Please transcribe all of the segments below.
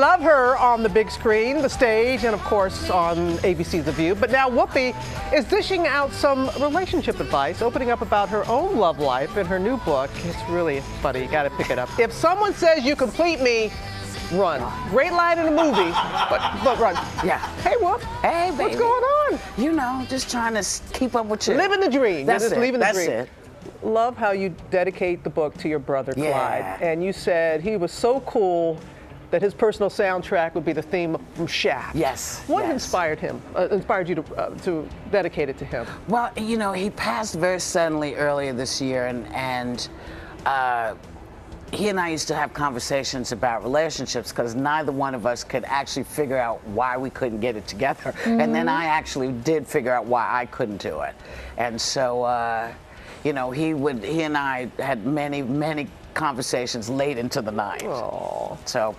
love her on the big screen, the stage, and of course on ABC's The View. But now Whoopi is dishing out some relationship advice, opening up about her own love life in her new book. It's really funny. You got to pick it up. If someone says you complete me, run. Great line in the movie, but run. Yeah. Hey, Whoop. Hey, baby. What's going on? You know, just trying to keep up with you. Living the dream. That's You're just it. living the That's dream. it. Love how you dedicate the book to your brother, Yeah. Clyde. And you said he was so cool that his personal soundtrack would be the theme from Shaft. Yes. What yes. inspired you to dedicate it to him? Well, you know, he passed very suddenly earlier this year, and he and I used to have conversations about relationships because neither one of us could actually figure out why we couldn't get it together. Mm-hmm. And then I actually did figure out why I couldn't do it. And so, you know, he and I had many conversations late into the night. Aww. So,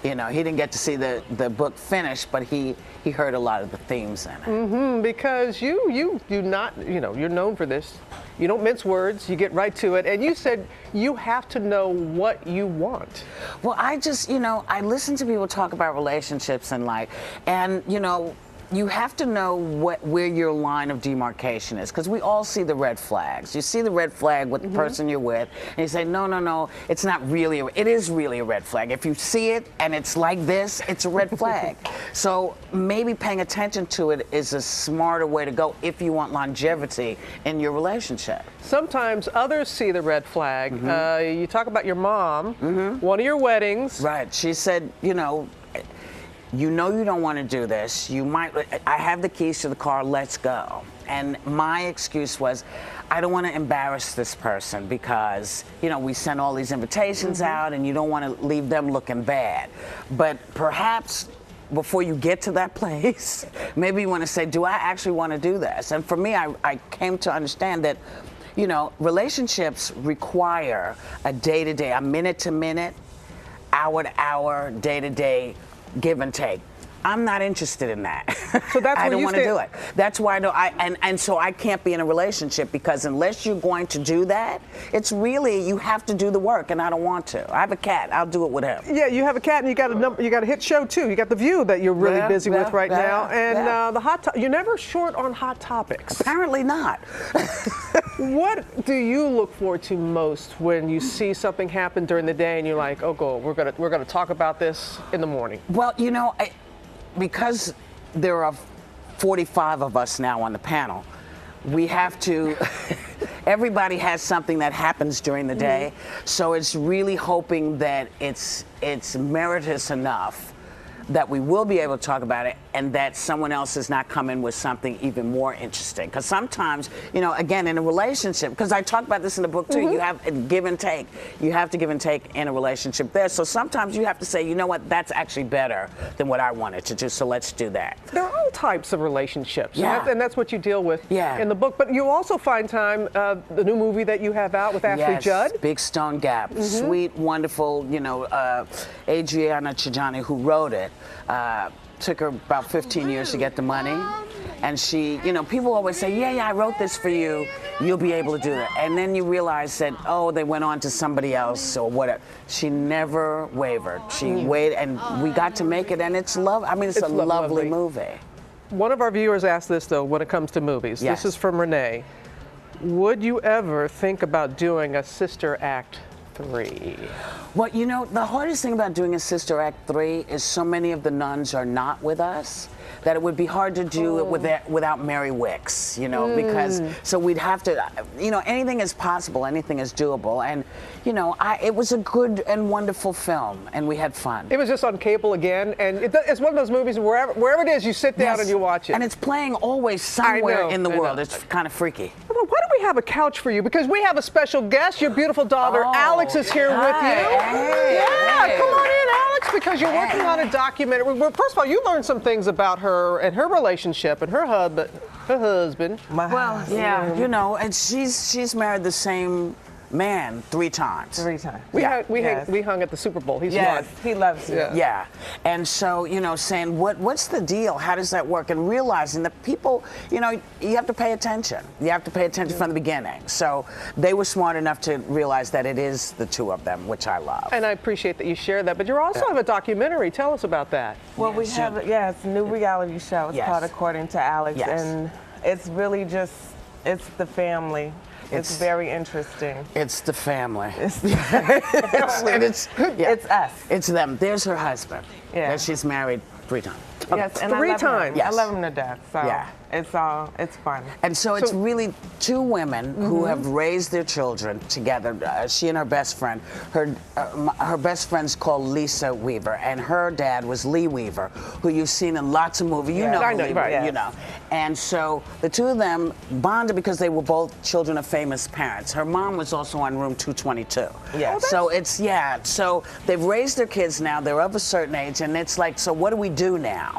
you know, he didn't get to see the book finished, but he heard a lot of the themes in it. Mm-hmm, because you do not, you know, you're known for this. You don't mince words, you get right to it. And you said you have to know what you want. Well, I just, you know, I listen to people talk about relationships and you know, you have to know where your line of demarcation is, because we all see the red flags. You see the red flag with the person you're with, and you say, no, it's not really, it is really a red flag. If you see it and it's like this, it's a red flag. So maybe paying attention to it is a smarter way to go if you want longevity in your relationship. Sometimes others see the red flag. You talk about your mom, one of your weddings. Right, she said, you know you don't want to do this. I have the keys to the car, let's go. And my excuse was, I don't want to embarrass this person because, you know, we sent all these invitations out and you don't want to leave them looking bad. But perhaps before you get to that place, maybe you want to say, do I actually want to do this? And for me, I came to understand that, you know, relationships require a day-to-day, a minute-to-minute, hour-to-hour, day-to-day give and take. I'm not interested in that. So that's I don't want to do it. That's why so I can't be in a relationship, because unless you're going to do that, it's really, you have to do the work, and I don't want to. I have a cat. I'll do it with him. Yeah, you have a cat, and you got a hit show too. You got The View that you're really busy with right now, and you're never short on hot topics. Apparently not. What do you look forward to most when you see something happen during the day and you're like, oh, go, we're gonna talk about this in the morning? Well, you know, because there are 45 of us now on the panel, we have to, everybody has something that happens during the day, so it's really hoping that it's meritorious enough that we will be able to talk about it, and that someone else is not coming with something even more interesting. Because sometimes, you know, again, in a relationship, because I talk about this in the book too, you have a give and take. You have to give and take in a relationship there. So sometimes you have to say, you know what, that's actually better than what I wanted to do, so let's do that. There are all types of relationships, Yeah. and that's what you deal with Yeah. in the book. But you also find time, the new movie that you have out with Ashley Judd. Big Stone Gap. Sweet, wonderful, you know, Adriana Chijani, who wrote it, took her about 15 years to get the money. And she, you know, people always say, yeah, I wrote this for you. You'll be able to do it. And then you realize that, oh, they went on to somebody else or whatever. She never wavered. She waited, and we got to make it, and it's love. I mean, it's a lovely movie. One of our viewers asked this, though, when it comes to movies. Yes. This is from Renee. Would you ever think about doing a Sister Act 3? Well, you know, the hardest thing about doing a Sister Act 3 is so many of the nuns are not with us that it would be hard to do it without Mary Wicks, you know, because, so we'd have to, you know, anything is possible, anything is doable. And, you know, it was a good and wonderful film, and we had fun. It was just on cable again, and it's one of those movies wherever it is, you sit down and you watch it. And it's playing always somewhere in the world. It's kind of freaky. Why don't we have a couch for you? Because we have a special guest. Your beautiful daughter, Alex, is here with you. Hey. Come on in, Alex, because you're working on a documentary. Well, first of all, you learned some things about her and her relationship and her husband. Well, yeah, you know, and she's married the same man 3 times. 3 times. We hung at the Super Bowl. He's Yes, one. he loves you. Yeah, and so, saying, what's the deal? How does that work? And realizing that people, you have to pay attention. You have to pay attention from the beginning. So they were smart enough to realize that it is the 2 of them, which I love. And I appreciate that you shared that. But you also have a documentary. Tell us about that. Well, we have, it's a new reality show. It's called According to Alex. Yes. And it's really just, it's the family. It's very interesting. It's the family. It's us. It's them. There's her husband. Yeah. That she's married 3 times. Yes, and 3 I love times. him. Yes. I love him to death. So Yeah. it's fun. And so it's really 2 women who have raised their children together. She and her best friend. Her best friend's called Lisa Weaver, and her dad was Lee Weaver, who you've seen in lots of movies. You know, I know, Lee right, Weaver, yes. And so the 2 of them bonded because they were both children of famous parents. Her mom was also on Room 222. Yeah. So so they've raised their kids now. They're of a certain age, and it's like, so what do we do now?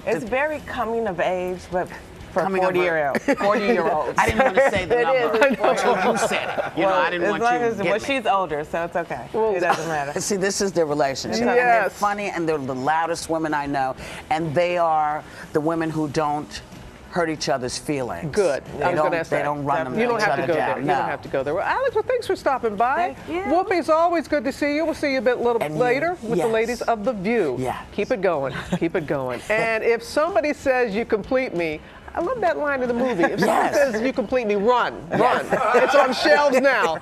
It's very coming of age, but for Coming of 40-year-olds. I didn't want to say the number. It is. You said it. I didn't want you to get me. She's older, so it's okay. It doesn't matter. See, this is their relationship. Yes. And they're funny, and they're the loudest women I know. And they are the women who don't hurt each other's feelings. Good. I was going to ask that. They don't run them You don't each have to other go down. there. You No. don't have to go there. Well, Alex, thanks for stopping by. Thank you. Whoopi, it's always good to see you. We'll see you a bit And later you. with the Yes. ladies of The View. Yes. Keep it going. Keep it going. And if somebody says you complete me, I love that line in the movie. If somebody says you complete me, run. It's on shelves now.